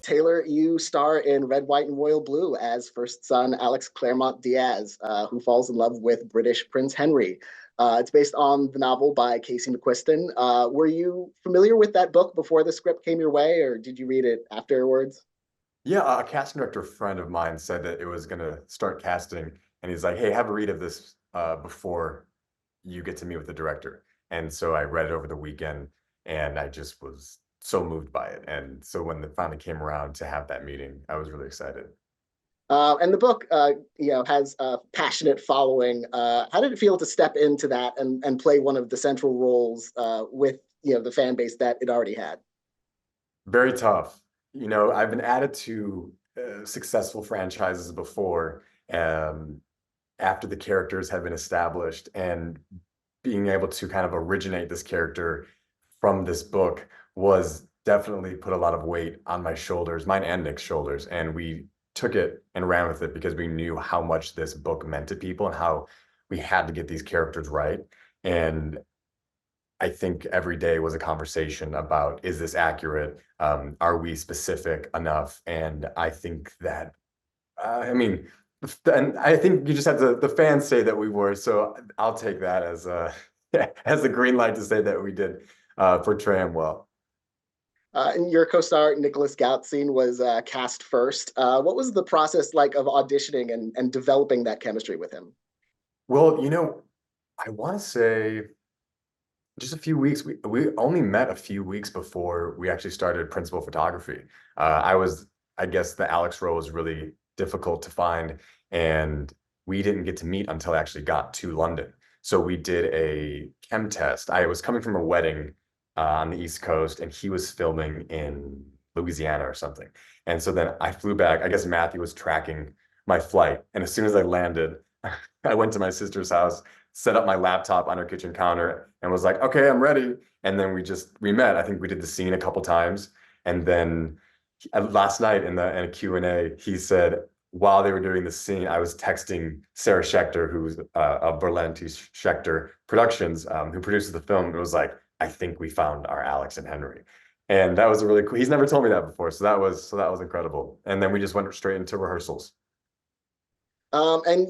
Taylor, you star in Red, White, and Royal Blue as first son Alex Claremont Diaz, who falls in love with British Prince Henry. It's based on the novel by Casey McQuiston. Were you familiar with that book before the script came your way, or did you read it afterwards? Yeah, a casting director friend of mine said that it was going to start casting, and he's like, "Hey, have a read of this before you get to meet with the director." And so I read it over the weekend, and I just was so moved by it. And so when it finally came around to have that meeting, I was really excited. And the book, has a passionate following. How did it feel to step into that and play one of the central roles with the fan base that it already had? Very tough. I've been added to successful franchises before, um, after the characters have been established, and being able to kind of originate this character from this book was definitely put a lot of weight on my shoulders, mine and Nick's shoulders. And we took it and ran with it because we knew how much this book meant to people and how we had to get these characters right. And I think every day was a conversation about, is this accurate? Are we specific enough? And I think that, I mean, and I think you just had the fans say that we were, so I'll take that as a as a green light to say that we did portray him well. And your co-star Nicholas Galitzine was cast first. What was the process like of auditioning and developing that chemistry with him? Well, I want to say just a few weeks. We only met a few weeks before we actually started principal photography. I guess the Alex role was really difficult to find, and we didn't get to meet until I actually got to London. So we did a chem test. I was coming from a wedding on the East Coast, and he was filming in Louisiana or something. And so then I flew back. I guess Matthew was tracking my flight, and as soon as I landed, I went to my sister's house, set up my laptop on her kitchen counter, and was like, "Okay, I'm ready." And then we met. I think we did the scene a couple times, and then last night in a Q&A, he said while they were doing the scene, I was texting Sarah Schechter, who's of Berlanti Schechter Productions, who produces the film. It was like, "I think we found our Alex and Henry." And that was a really cool. He's never told me that before, so that was incredible. And then we just went straight into rehearsals. And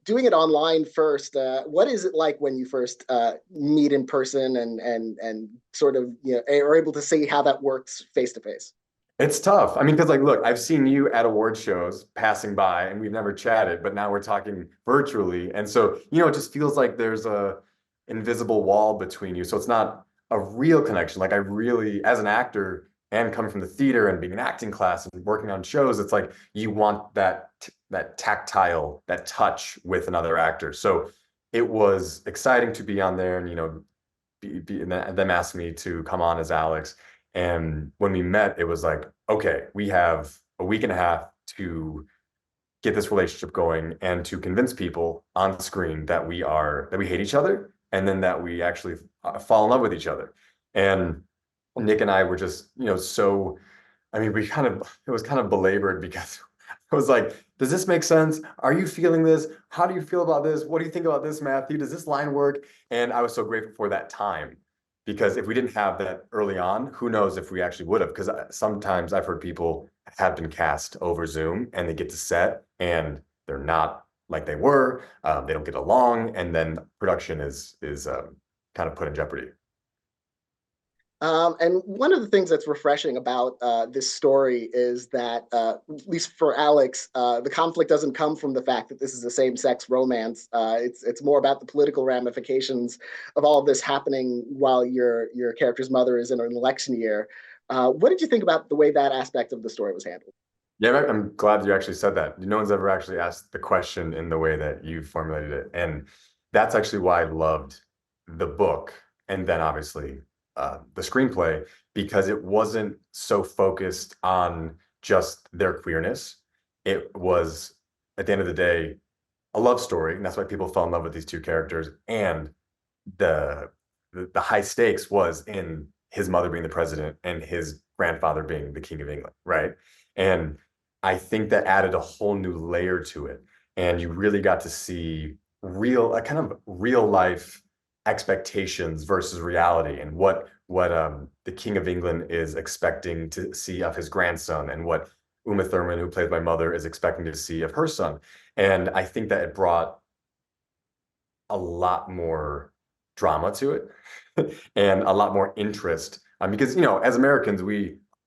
doing it online first, what is it like when you first meet in person and sort of are able to see how that works face to face? It's tough. I mean, because look, I've seen you at award shows passing by, and we've never chatted, but now we're talking virtually, and so it just feels like there's a invisible wall between you. So it's not a real connection. Like I really, as an actor and coming from the theater and being in acting class and working on shows, it's like you want that tactile, that touch with another actor. So it was exciting to be on there, and and them asked me to come on as Alex. And when we met, it was like, okay, we have a week and a half to get this relationship going and to convince people on screen that we hate each other, and then that we actually fall in love with each other. And Nick and I were just, so, I mean, it was kind of belabored because I was like, does this make sense? Are you feeling this? How do you feel about this? What do you think about this, Matthew? Does this line work? And I was so grateful for that time, because if we didn't have that early on, who knows if we actually would have? Because sometimes I've heard people have been cast over Zoom and they get to set and they're not like they were. They don't get along, and then production is kind of put in jeopardy. And one of the things that's refreshing about this story is that, at least for Alex, the conflict doesn't come from the fact that this is a same-sex romance. It's more about the political ramifications of all of this happening while your character's mother is in an election year. What did you think about the way that aspect of the story was handled? Yeah, I'm glad you actually said that. No one's ever actually asked the question in the way that you formulated it. And that's actually why I loved the book, and then obviously the screenplay, because it wasn't so focused on just their queerness. It was, at the end of the day, a love story, and that's why people fell in love with these two characters. And the the high stakes was in his mother being the president and his grandfather being the king of England, right? And I think that added a whole new layer to it, and you really got to see a kind of real life expectations versus reality, and what the King of England is expecting to see of his grandson, and what Uma Thurman, who plays my mother, is expecting to see of her son. And I think that it brought a lot more drama to it and a lot more interest. Because, as Americans,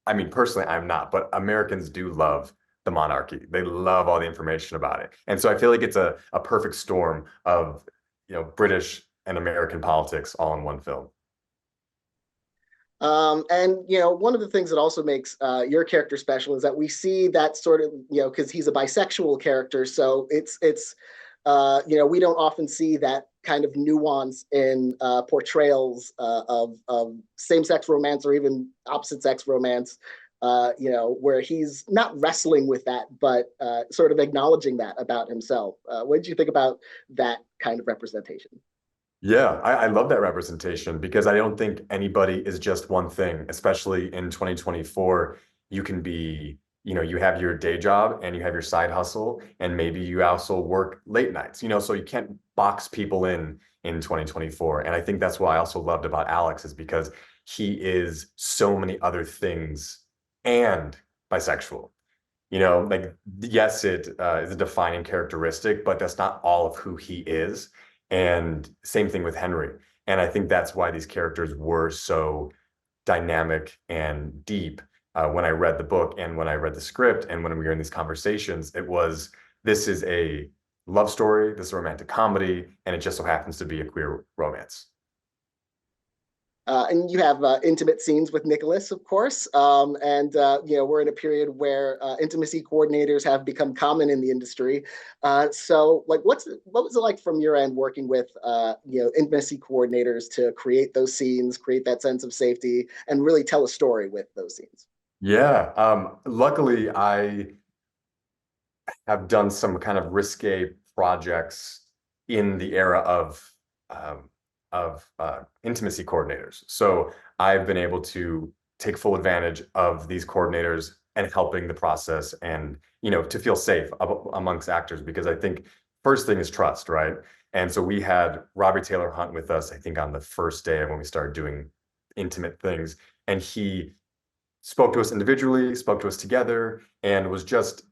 I mean, personally, I'm not, but Americans do love the monarchy. They love all the information about it. And so I feel like it's a perfect storm of, British and American politics all in one film. And one of the things that also makes your character special is that we see that sort of, because he's a bisexual character, so we don't often see that kind of nuance in portrayals of same-sex romance or even opposite-sex romance. Where he's not wrestling with that, but sort of acknowledging that about himself. What did you think about that kind of representation? Yeah, I love that representation because I don't think anybody is just one thing, especially in 2024. You can be, you have your day job and you have your side hustle, and maybe you also work late nights, so you can't box people in 2024. And I think that's what I also loved about Alex is because he is so many other things and bisexual. Like, yes, it is a defining characteristic, but that's not all of who he is. And same thing with Henry. And I think that's why these characters were so dynamic and deep. When I read the book and when I read the script and when we were in these conversations, this is a love story, this is a romantic comedy, and it just so happens to be a queer romance. And you have intimate scenes with Nicholas, of course. And we're in a period where intimacy coordinators have become common in the industry. So, like, what was it like from your end working with intimacy coordinators to create those scenes, create that sense of safety, and really tell a story with those scenes? Yeah. Luckily, I have done some kind of risque projects in the era um, of intimacy coordinators. So I've been able to take full advantage of these coordinators and helping the process, and to feel safe amongst actors, because I think first thing is trust, right? And so we had Robbie Taylor Hunt with us, I think, on the first day of when we started doing intimate things, and he spoke to us individually, spoke to us together, and was just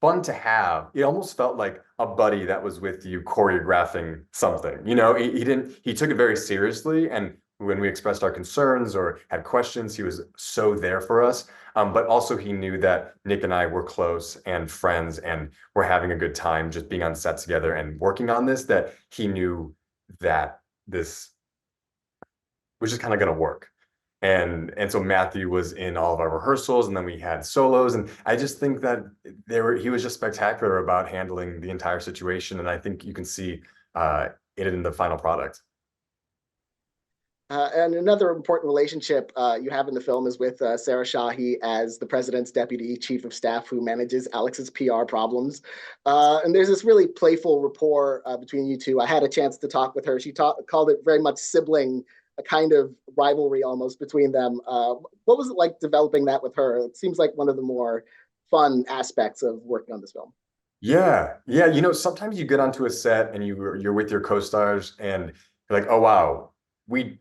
fun to have. It almost felt like a buddy that was with you choreographing something. He took it very seriously. And when we expressed our concerns or had questions, he was so there for us. But also he knew that Nick and I were close and friends and were having a good time just being on set together and working on this, that he knew that this was just kind of going to work. And so Matthew was in all of our rehearsals, and then we had solos. And I just think that he was just spectacular about handling the entire situation. And I think you can see it in the final product. And another important relationship you have in the film is with Sarah Shahi as the president's deputy chief of staff who manages Alex's PR problems. And there's this really playful rapport between you two. I had a chance to talk with her. She called it very much sibling, a kind of rivalry almost between them. What was it like developing that with her? It seems like one of the more fun aspects of working on this film. Yeah, yeah. Sometimes you get onto a set and you're with your co-stars and you're like, oh wow, we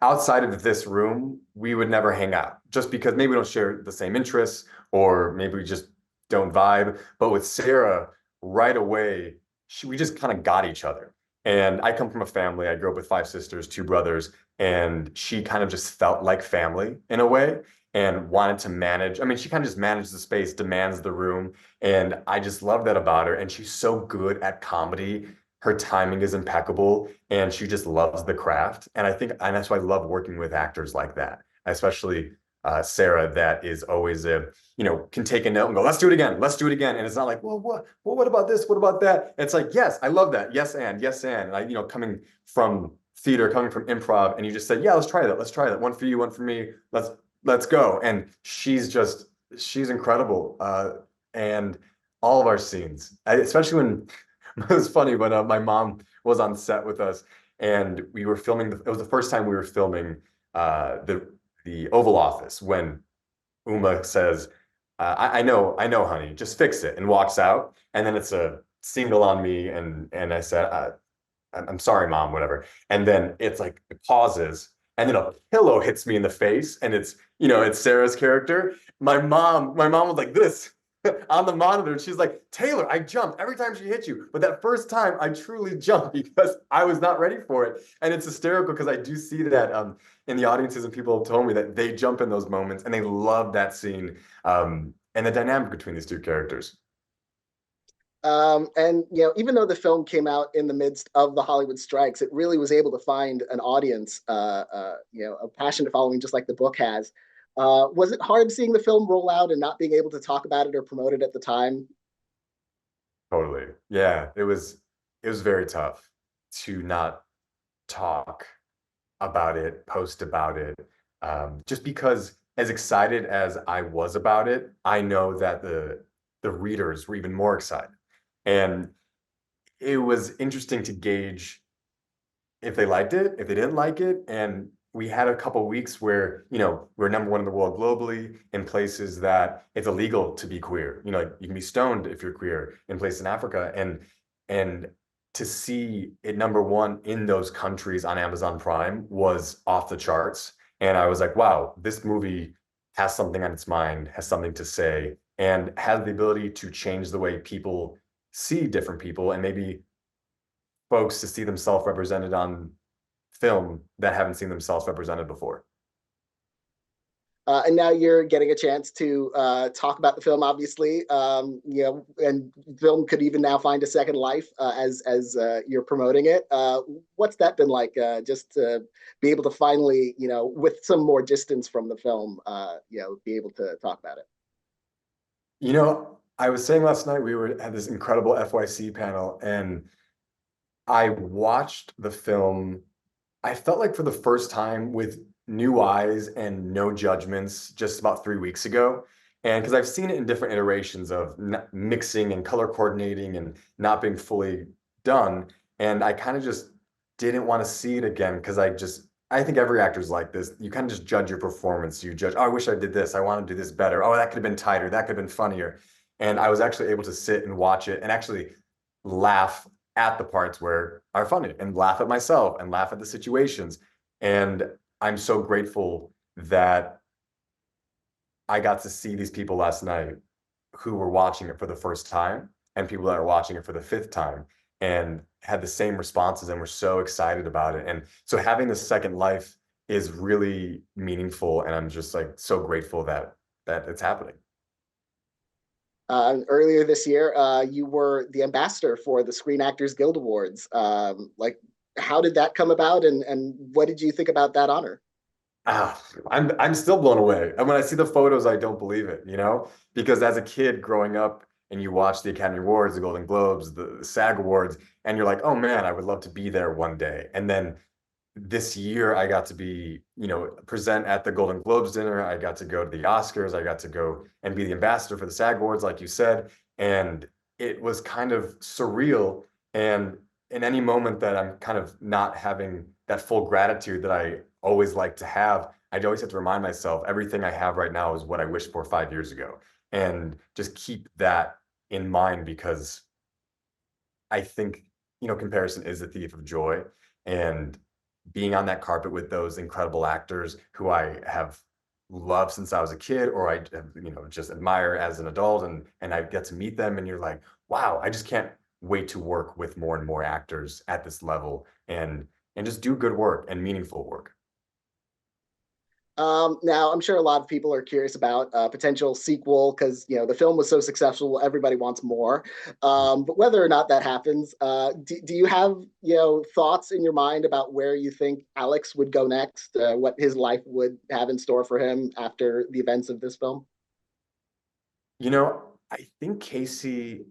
outside of this room, we would never hang out just because maybe we don't share the same interests or maybe we just don't vibe. But with Sarah, right away, we just kind of got each other. And I come from a family. I grew up with five sisters, two brothers, and she kind of just felt like family in a way and wanted to manage. I mean, she kind of just managed the space, demands the room. And I just love that about her. And she's so good at comedy. Her timing is impeccable and she just loves the craft. And that's why I love working with actors like that, especially Sarah, that is always can take a note and go, let's do it again. Let's do it again. And it's not like, what about this? What about that? It's like, yes, I love that. Yes. Yes. And I, coming from theater, coming from improv, and you just said, yeah, let's try that. Let's try that. One for you, one for me. Let's go. And she's incredible. And all of our scenes, especially when it was funny when my mom was on set with us and we were filming. It was the first time we were filming the Oval Office when Uma says, I know, honey, just fix it," and walks out. And then it's a single on me. And I said, I'm sorry, mom, whatever. And then it's like it pauses, and then a pillow hits me in the face, and it's Sarah's character. My mom was like this on the monitor. She's like, Taylor, I jumped every time she hit you, but that first time I truly jumped because I was not ready for it. And it's hysterical because I do see that in the audiences, and people have told me that they jump in those moments and they love that scene, and the dynamic between these two characters. And even though the film came out in the midst of the Hollywood strikes, it really was able to find an audience, a passionate following, just like the book has. Was it hard seeing the film roll out and not being able to talk about it or promote it at the time? Totally. Yeah, it was very tough to not talk about it, post about it, just because as excited as I was about it, I know that the readers were even more excited. And it was interesting to gauge if they liked it, if they didn't like it. And we had a couple weeks where, we're number one in the world globally in places that it's illegal to be queer. Like you can be stoned if you're queer in places in Africa. And to see it number one in those countries on Amazon Prime was off the charts. And I was like, wow, this movie has something on its mind, has something to say, and has the ability to change the way people see different people, and maybe folks to see themselves represented on film that haven't seen themselves represented before. And now you're getting a chance to talk about the film, obviously. And film could even now find a second life as you're promoting it. What's that been like? Just to be able to finally, with some more distance from the film, be able to talk about it. I was saying last night we were had this incredible FYC panel, and I watched the film. I felt like for the first time with new eyes and no judgments just about 3 weeks ago. And because I've seen it in different iterations of mixing and color coordinating and not being fully done. And I kind of just didn't want to see it again because I think every actor's like this. You kind of just judge your performance. You judge, oh, I wish I did this. I want to do this better. Oh, that could have been tighter. That could have been funnier. And I was actually able to sit and watch it and actually laugh at the parts where are funny and laugh at myself and laugh at the situations. And I'm so grateful that I got to see these people last night who were watching it for the first time and people that are watching it for the fifth time and had the same responses and were so excited about it. And so having this second life is really meaningful. And I'm just like so grateful that it's happening. Earlier this year, you were the ambassador for the Screen Actors Guild Awards. How did that come about, and what did you think about that honor? I'm still blown away. And when I see the photos, I don't believe it, because as a kid growing up and you watch the Academy Awards, the Golden Globes, the SAG Awards, and you're like, oh man, I would love to be there one day. And then this year I got to be, present at the Golden Globes dinner. I got to go to the Oscars. I got to go and be the ambassador for the SAG Awards, like you said. And it was kind of surreal. And in any moment that I'm kind of not having that full gratitude that I always like to have, I always have to remind myself everything I have right now is what I wished for 5 years ago. And just keep that in mind because I think, comparison is the thief of joy. And being on that carpet with those incredible actors who I have loved since I was a kid, or I have, just admire as an adult, and I get to meet them, and you're like, wow, I just can't wait to work with more and more actors at this level and just do good work and meaningful work. Now, I'm sure a lot of people are curious about a potential sequel because the film was so successful, everybody wants more. But whether or not that happens, do you have thoughts in your mind about where you think Alex would go next? What his life would have in store for him after the events of this film? I think Casey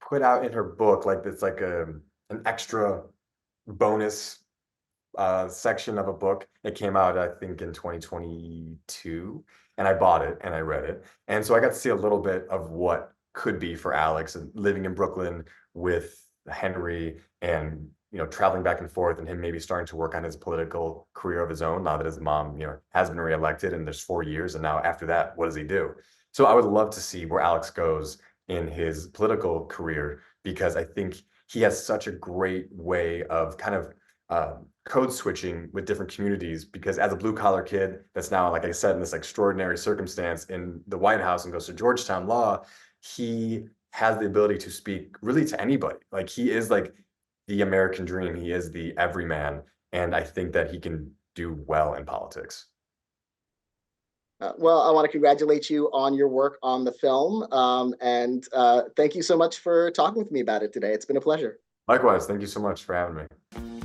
put out in her book like it's like an extra bonus section of a book. It came out, I think, in 2022, and I bought it and I read it. And so I got to see a little bit of what could be for Alex and living in Brooklyn with Henry and, traveling back and forth and him maybe starting to work on his political career of his own now that his mom, has been reelected and there's 4 years. And now after that, what does he do? So I would love to see where Alex goes in his political career because I think he has such a great way of kind of code switching with different communities, because as a blue collar kid that's now, like I said, in this extraordinary circumstance in the White House and goes to Georgetown Law, he has the ability to speak really to anybody. Like he is like the American dream. He is the everyman. And I think that he can do well in politics. Well, I want to congratulate you on your work on the film. And thank you so much for talking with me about it today. It's been a pleasure. Likewise, thank you so much for having me.